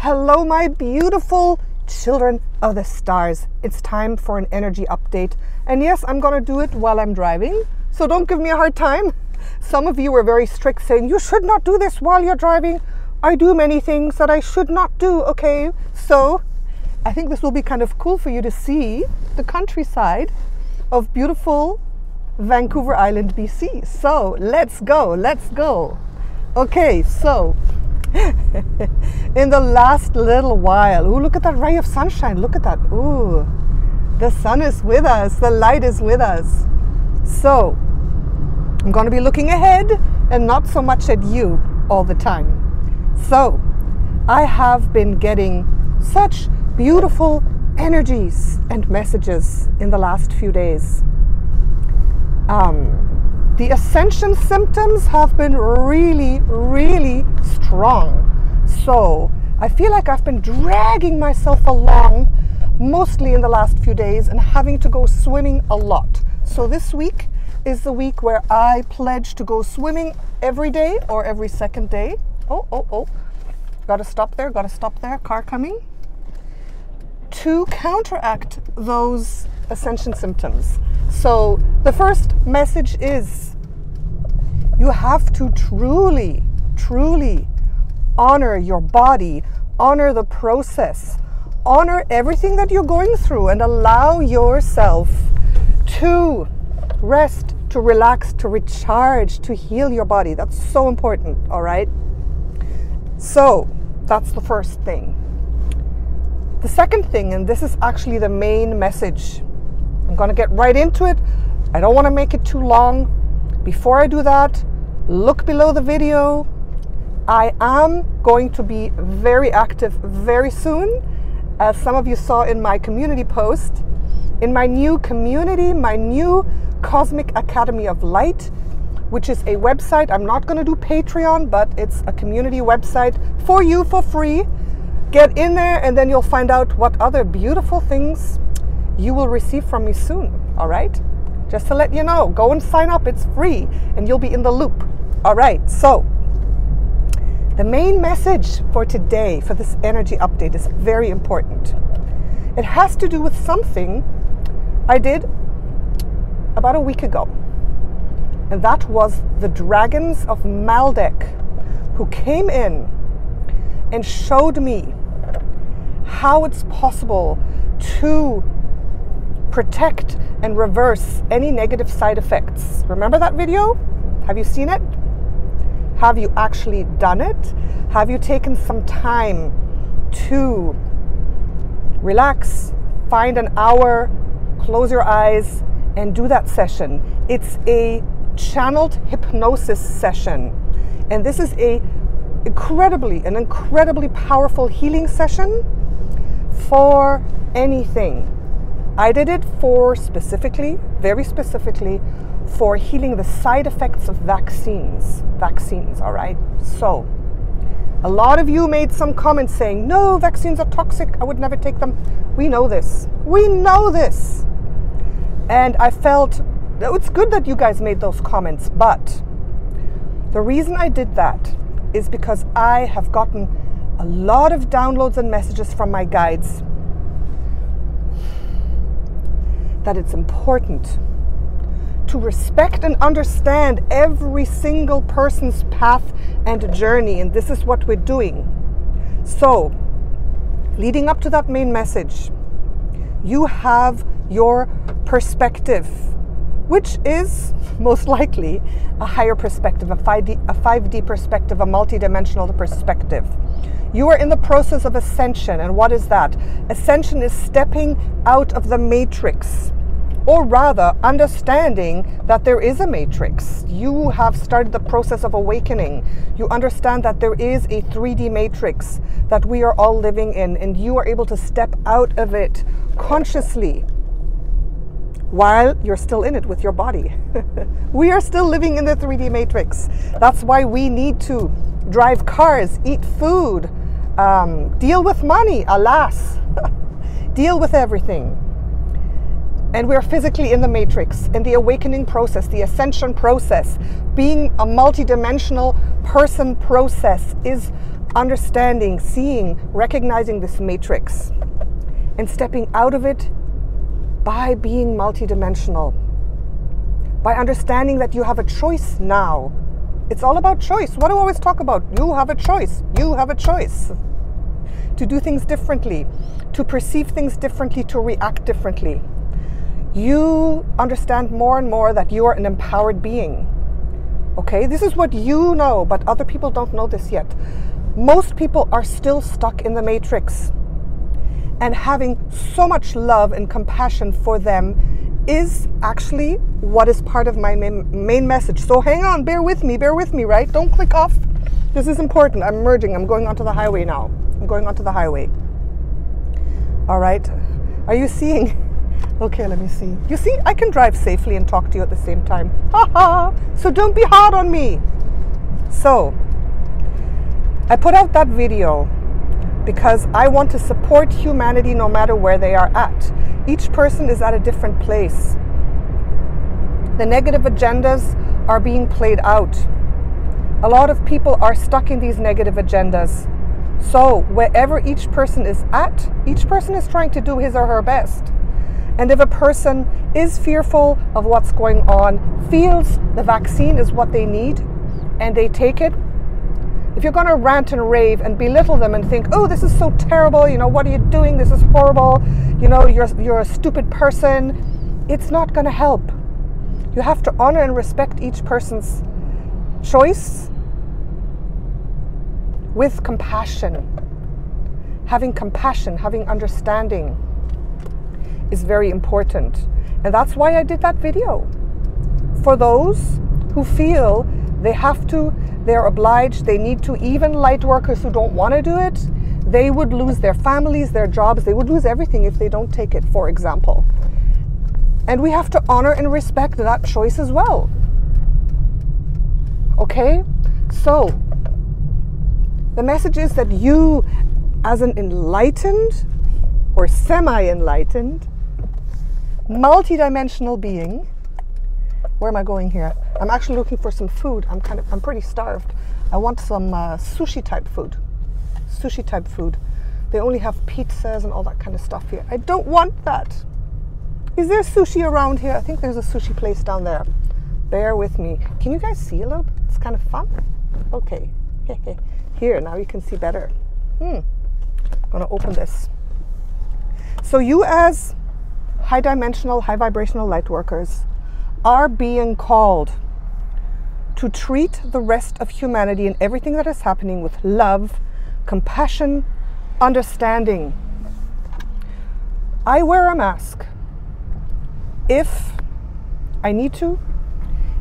Hello, my beautiful children of the stars. It's time for an energy update. And yes, I'm going to do it while I'm driving. So don't give me a hard time. Some of you were very strict saying, you should not do this while you're driving. I do many things that I should not do, okay? So I think this will be kind of cool for you to see the countryside of beautiful Vancouver Island, BC. So let's go, let's go. Okay, so in the last little while, ooh, look at that ray of sunshine, look at that, ooh, the sun is with us, the light is with us. So I'm going to be looking ahead and not so much at you all the time. So I have been getting such beautiful energies and messages in the last few days. The ascension symptoms have been really, really strong. So I feel like I've been dragging myself along mostly in the last few days and having to go swimming a lot. So this week is the week where I pledge to go swimming every day or every second day. Oh. Gotta stop there, car coming. To counteract those ascension symptoms. So the first message is you have to truly, truly honor your body, honor the process, honor everything that you're going through and allow yourself to rest, to relax, to recharge, to heal your body. That's so important, all right? So that's the first thing. The second thing, and this is actually the main message, I'm going to get right into it. I don't want to make it too long. Before I do that, look below the video. I am going to be very active very soon, as some of you saw in my community post, in my new community, my new Cosmic Academy of Light, which is a website. I'm not going to do Patreon, but it's a community website for you for free. Get in there and then you'll find out what other beautiful things you will receive from me soon, all right? Just to let you know, go and sign up, it's free, and you'll be in the loop. All right, so the main message for today, for this energy update, is very important. It has to do with something I did about a week ago, and that was the dragons of Maldek, who came in and showed me how it's possible to protect and reverse any negative side effects. Remember that video? Have you seen it? Have you actually done it? Have you taken some time to relax, find an hour, close your eyes, and do that session? It's a channeled hypnosis session. And this is an incredibly powerful healing session for anything. I did it for very specifically, for healing the side effects of vaccines, all right? So a lot of you made some comments saying, no, vaccines are toxic, I would never take them. We know this. And I felt, it's good that you guys made those comments, but the reason I did that is because I have gotten a lot of downloads and messages from my guides that it's important to respect and understand every single person's path and journey, and this is what we're doing. So, leading up to that main message, you have your perspective, which is most likely a higher perspective, a 5D perspective, a multidimensional perspective. You are in the process of ascension, and what is that? Ascension is stepping out of the matrix, or rather understanding that there is a matrix. You have started the process of awakening. You understand that there is a 3D matrix that we are all living in, and you are able to step out of it consciously while you're still in it with your body. We are still living in the 3D matrix. That's why we need to drive cars, eat food, deal with money, alas, deal with everything. And we're physically in the matrix, in the awakening process, the ascension process. Being a multidimensional person process is understanding, seeing, recognizing this matrix and stepping out of it by being multidimensional, by understanding that you have a choice now. It's all about choice. What do I always talk about? You have a choice. You have a choice to do things differently, to perceive things differently, to react differently. You understand more and more that you are an empowered being. Okay, this is what you know, but other people don't know this yet. Most people are still stuck in the matrix, and having so much love and compassion for them is actually what is part of my main message. So hang on, bear with me, right? Don't click off. This is important. I'm merging. I'm going onto the highway now. I'm going onto the highway. All right. Are you seeing? Okay, let me see. You see, I can drive safely and talk to you at the same time. Haha. So don't be hard on me. So I put out that video because I want to support humanity no matter where they are at. Each person is at a different place. The negative agendas are being played out. A lot of people are stuck in these negative agendas. So wherever each person is at, each person is trying to do his or her best. And if a person is fearful of what's going on, feels the vaccine is what they need, and they take it, if you're going to rant and rave and belittle them and think, oh, this is so terrible, you know, what are you doing? This is horrible. You know, you're a stupid person. It's not going to help. You have to honor and respect each person's choice with compassion. Having compassion, having understanding is very important. And that's why I did that video. For those who feel they have to, they're obliged, they need to, even light workers who don't want to do it, they would lose their families, their jobs, they would lose everything if they don't take it, for example. And we have to honor and respect that choice as well. Okay? So, the message is that you, as an enlightened or semi-enlightened, multidimensional being, where am I going here? I'm actually looking for some food. I'm pretty starved. I want some sushi type food. Sushi type food. They only have pizzas and all that kind of stuff here. I don't want that. Is there sushi around here? I think there's a sushi place down there. Bear with me. Can you guys see a little bit? It's kind of fun. Okay. Here, now you can see better. I'm gonna open this. So you as high dimensional, high vibrational light workers are being called to treat the rest of humanity and everything that is happening with love, compassion, understanding. I wear a mask if I need to,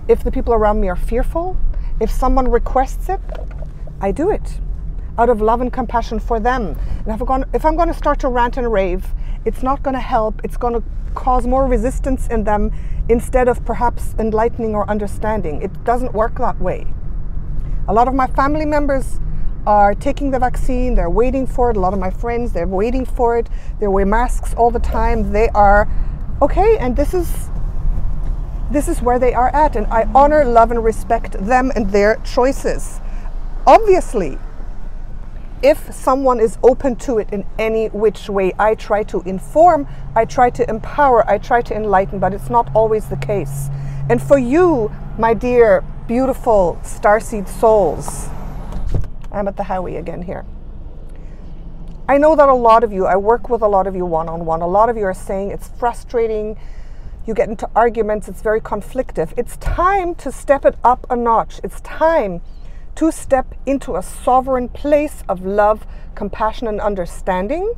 if the people around me are fearful, if someone requests it, I do it out of love and compassion for them. And if I'm going to start to rant and rave, it's not going to help. It's going to cause more resistance in them instead of perhaps enlightening or understanding. It doesn't work that way. A lot of my family members are taking the vaccine. They're waiting for it. A lot of my friends, they're waiting for it. They wear masks all the time. They are okay, and this is where they are at, and I honor, love, and respect them and their choices. Obviously, if someone is open to it in any which way, I try to inform, I try to empower, I try to enlighten, but it's not always the case. And for you, my dear, beautiful starseed souls, I'm at the highway again here. I know that a lot of you, I work with a lot of you one-on-one, a lot of you are saying it's frustrating, you get into arguments, it's very conflictive. It's time to step it up a notch. It's time to step into a sovereign place of love, compassion, and understanding,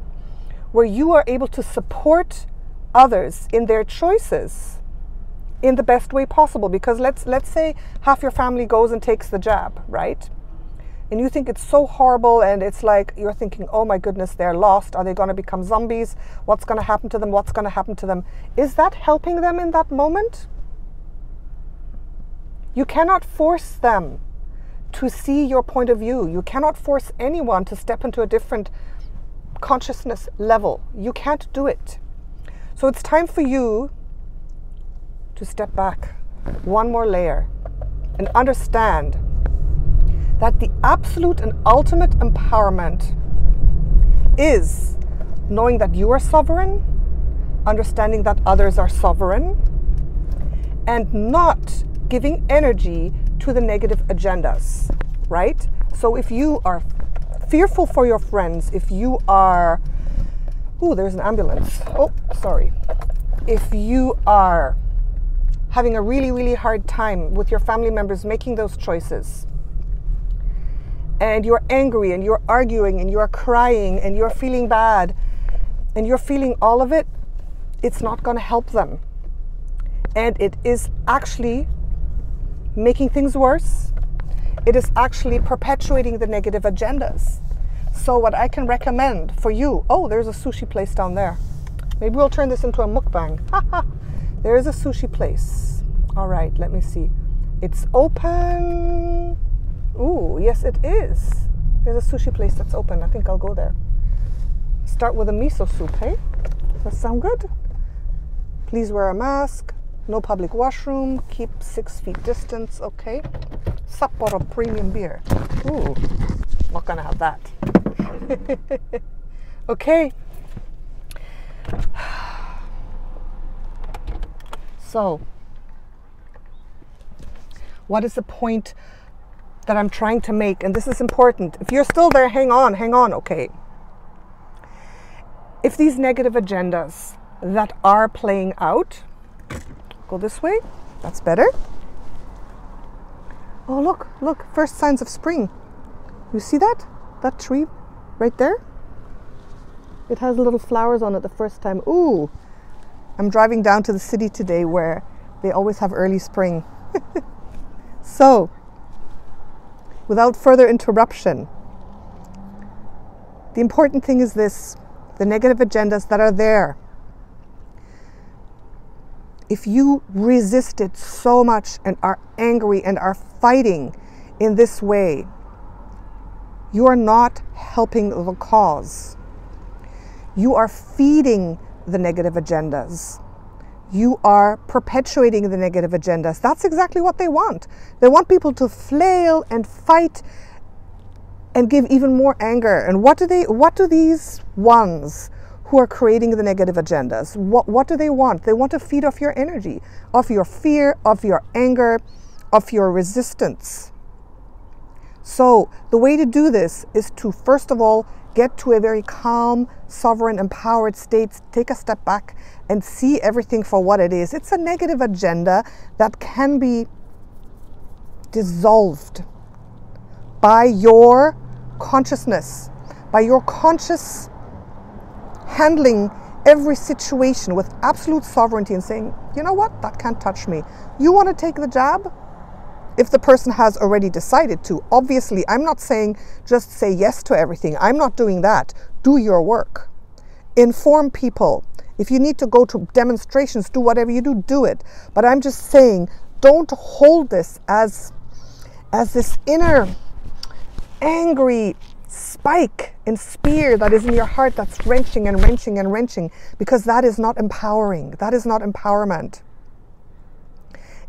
where you are able to support others in their choices in the best way possible. Because let's say half your family goes and takes the jab, right? And you think it's so horrible, and it's like you're thinking, oh my goodness, they're lost. Are they going to become zombies? What's going to happen to them? What's going to happen to them? Is that helping them in that moment? You cannot force them to see your point of view. You cannot force anyone to step into a different consciousness level. You can't do it. So it's time for you to step back one more layer and understand that the absolute and ultimate empowerment is knowing that you are sovereign, understanding that others are sovereign, and not giving energy to the negative agendas, right? So if you are fearful for your friends, if you are, oh, there's an ambulance. Oh, sorry. If you are having a really, really hard time with your family members making those choices, and you're angry and you're arguing and you're crying and you're feeling bad and you're feeling all of it, it's not going to help them. And it is actually making things worse. It is actually perpetuating the negative agendas. So what I can recommend for you, oh, there's a sushi place down there. Maybe we'll turn this into a mukbang. There is a sushi place. All right, let me see. It's open. Ooh, yes, it is. There's a sushi place that's open. I think I'll go there. Start with a miso soup, hey? Does that sound good? Please wear a mask. No public washroom. Keep 6 feet distance. Okay. Sapporo premium beer. Ooh, not gonna have that. Okay. So, what is the point that I'm trying to make? And this is important. If you're still there, hang on, okay. If these negative agendas that are playing out, go this way, that's better. Oh, look, first signs of spring. You see that? That tree right there? It has little flowers on it the first time. Ooh, I'm driving down to the city today where they always have early spring. So, without further interruption, the important thing is this: the negative agendas that are there. If you resist it so much and are angry and are fighting in this way, you are not helping the cause. You are feeding the negative agendas. You are perpetuating the negative agendas. That's exactly what they want. They want people to flail and fight and give even more anger. And what do these ones who are creating the negative agendas, what do they want? They want to feed off your energy, off your fear, of your anger, of your resistance. So the way to do this is to, first of all, get to a very calm, sovereign, empowered state, take a step back and see everything for what it is. It's a negative agenda that can be dissolved by your consciousness, by your conscious handling every situation with absolute sovereignty and saying, you know what, that can't touch me. You want to take the jab? If the person has already decided to. Obviously, I'm not saying just say yes to everything. I'm not doing that. Do your work. Inform people. If you need to go to demonstrations, do whatever you do, do it. But I'm just saying, don't hold this as this inner angry spike and spear that is in your heart that's wrenching and wrenching and wrenching, because that is not empowering. That is not empowerment.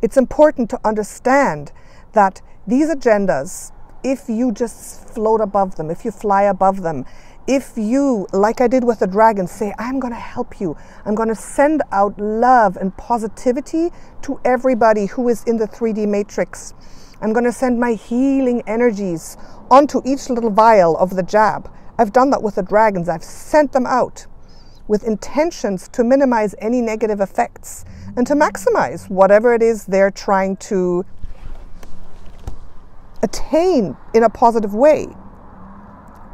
It's important to understand that these agendas, if you just float above them, if you fly above them, if you, like I did with the dragon, say, I'm going to help you. I'm going to send out love and positivity to everybody who is in the 3D matrix. I'm going to send my healing energies onto each little vial of the jab. I've done that with the dragons. I've sent them out with intentions to minimize any negative effects and to maximize whatever it is they're trying to attain in a positive way,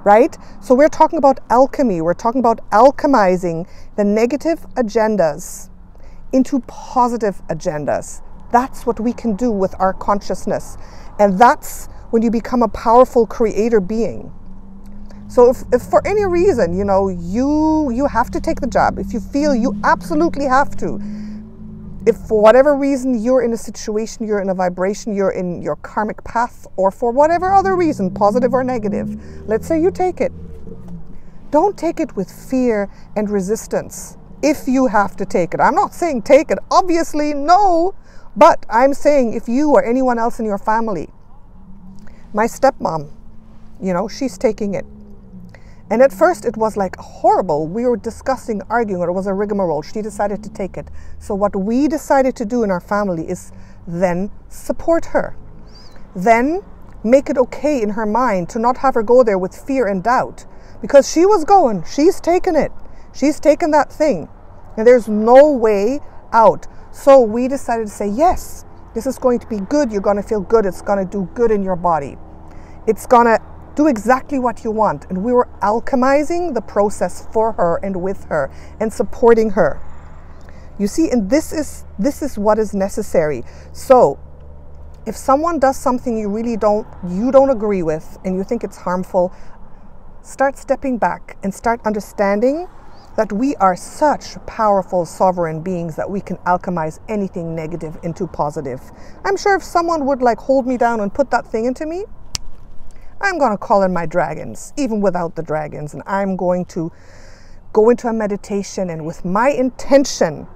right? So we're talking about alchemy. We're talking about alchemizing the negative agendas into positive agendas. That's what we can do with our consciousness. And that's when you become a powerful creator being. So if for any reason, you know, you have to take the job, if you feel you absolutely have to, if for whatever reason you're in a situation, you're in a vibration, you're in your karmic path, or for whatever other reason, positive or negative, let's say you take it. Don't take it with fear and resistance if you have to take it. I'm not saying take it, obviously no, but I'm saying if you or anyone else in your family My stepmom, you know, she's taking it. And at first it was like horrible. We were discussing, arguing, or it was a rigmarole. She decided to take it. So what we decided to do in our family is then support her. Then make it okay in her mind to not have her go there with fear and doubt. Because she was going, she's taken it. She's taken that thing. And there's no way out. So we decided to say, yes, this is going to be good. You're going to feel good. It's going to do good in your body. It's going to do exactly what you want. And we were alchemizing the process for her and with her and supporting her. You see, and this is what is necessary. So if someone does something you don't agree with and you think it's harmful, start stepping back and start understanding that we are such powerful sovereign beings that we can alchemize anything negative into positive. I'm sure if someone would like hold me down and put that thing into me, I'm going to call in my dragons, even without the dragons. And I'm going to go into a meditation, and with my intention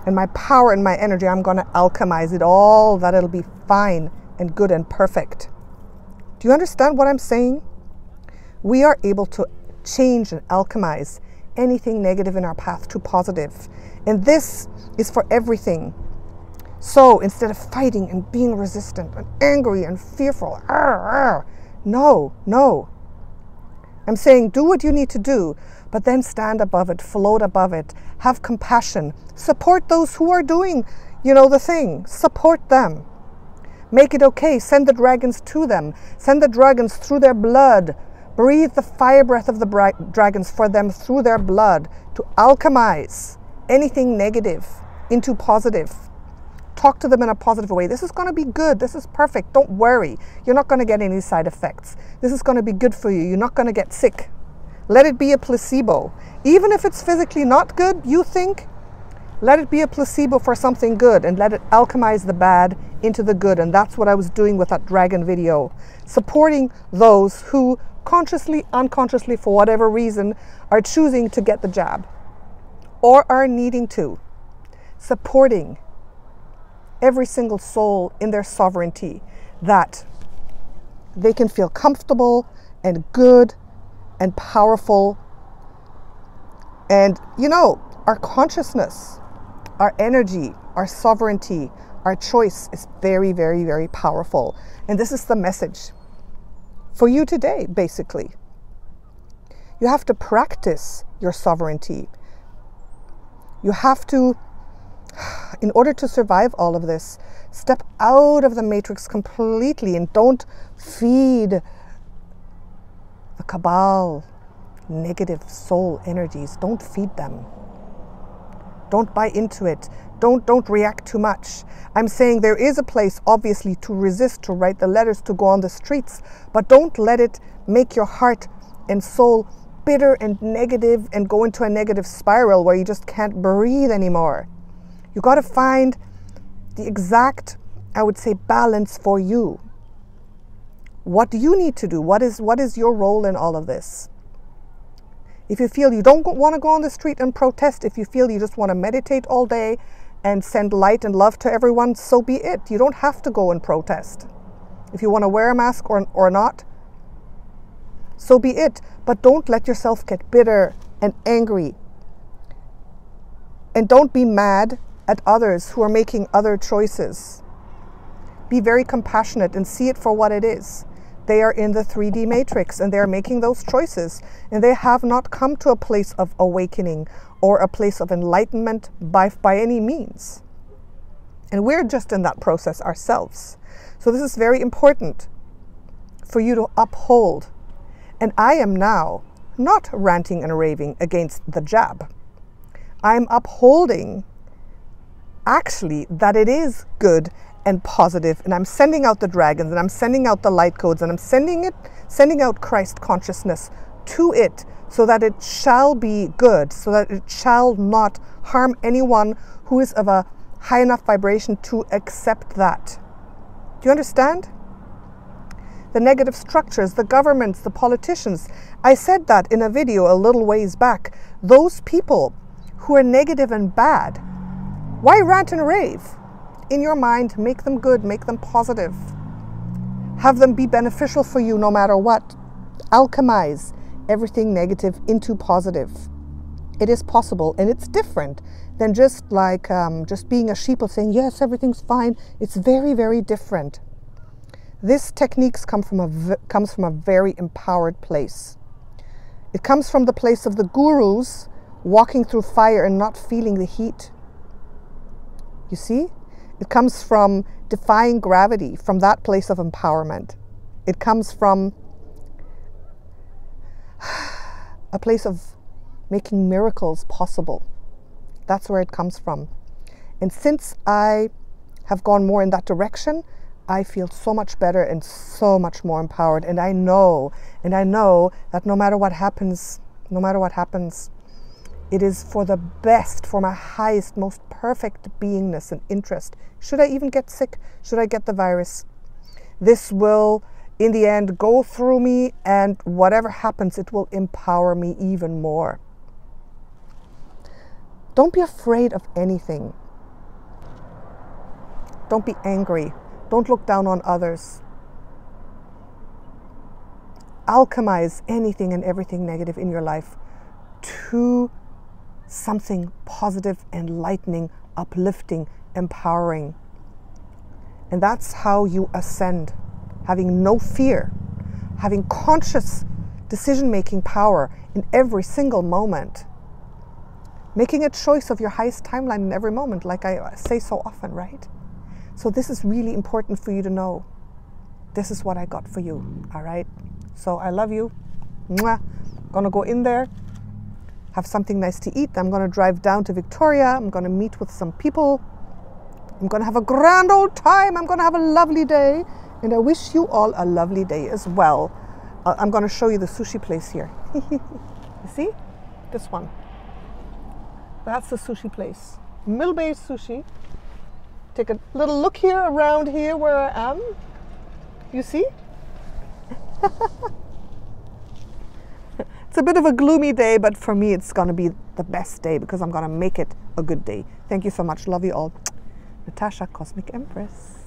and my power and my energy, I'm going to alchemize it all, that it'll be fine and good and perfect. Do you understand what I'm saying? We are able to change and alchemize anything negative in our path to positive. And this is for everything. So instead of fighting and being resistant and angry and fearful, no. I'm saying do what you need to do, but then stand above it, float above it, have compassion, support those who are doing, you know, the thing, support them. Make it okay, send the dragons to them, send the dragons through their blood, breathe the fire breath of the dragons for them through their blood to alchemize anything negative into positive. Talk to them in a positive way. This is going to be good. This is perfect. Don't worry. You're not going to get any side effects. This is going to be good for you. You're not going to get sick. Let it be a placebo. Even if it's physically not good, you think, let it be a placebo for something good and let it alchemize the bad into the good. And that's what I was doing with that dragon video. Supporting those who consciously, unconsciously, for whatever reason, are choosing to get the jab or are needing to. Supporting every single soul in their sovereignty, that they can feel comfortable and good and powerful. And, you know, our consciousness, our energy, our sovereignty, our choice is very, very, very powerful. And this is the message for you today, basically. You have to practice your sovereignty. You have to, in order to survive all of this, step out of the matrix completely and don't feed the cabal, negative soul energies. Don't feed them. Don't buy into it. Don't react too much. I'm saying there is a place, obviously, to resist, to write the letters, to go on the streets, but don't let it make your heart and soul bitter and negative and go into a negative spiral where you just can't breathe anymore. You got to find the exact, I would say, balance for you. What do you need to do? What is your role in all of this? If you feel you don't want to go on the street and protest, if you feel you just want to meditate all day and send light and love to everyone, so be it. You don't have to go and protest. If you want to wear a mask or not, so be it. But don't let yourself get bitter and angry. And don't be mad at others who are making other choices. Be very compassionate and see it for what it is. They are in the 3D matrix and they're making those choices, and they have not come to a place of awakening or a place of enlightenment by any means. And we're just in that process ourselves. So this is very important for you to uphold. And I am now not ranting and raving against the jab. I'm upholding actually that it is good and positive, and I'm sending out the dragons, and I'm sending out the light codes, and I'm sending out Christ consciousness to it, so that it shall be good, so that it shall not harm anyone who is of a high enough vibration to accept that. Do you understand? The negative structures, the governments, the politicians. I said that in a video a little ways back. Those people who are negative and bad, why rant and rave? In your mind, make them good, make them positive. Have them be beneficial for you no matter what. Alchemize everything negative into positive. It is possible, and it's different than just like just being a sheeple saying, yes, everything's fine. It's very, very different. This technique comes from a very empowered place. It comes from the place of the gurus walking through fire and not feeling the heat. You see? It comes from defying gravity, from that place of empowerment. It comes from a place of making miracles possible. That's where it comes from. And since I have gone more in that direction, I feel so much better and so much more empowered. And I know that no matter what happens, it is for the best, for my highest, most perfect beingness and interest. Should I even get sick? Should I get the virus? This will, in the end, go through me, and whatever happens, it will empower me even more. Don't be afraid of anything. Don't be angry. Don't look down on others. Alchemize anything and everything negative in your life to something positive, enlightening, uplifting, empowering. And that's how you ascend. Having no fear, having conscious decision-making power in every single moment. Making a choice of your highest timeline in every moment, like I say so often, right? So this is really important for you to know. This is what I got for you, all right? So I love you. Mwah. Gonna go in there, have something nice to eat. I'm gonna drive down to Victoria. I'm gonna meet with some people. I'm gonna have a grand old time. I'm gonna have a lovely day. And I wish you all a lovely day as well. I'm gonna show you the sushi place here. You see? This one. That's the sushi place. Mill Bay Sushi. Take a little look here, around here where I am. You see? It's a bit of a gloomy day, but for me it's gonna be the best day because I'm gonna make it a good day. Thank you so much. Love you all. Natasha, Cosmic Empress.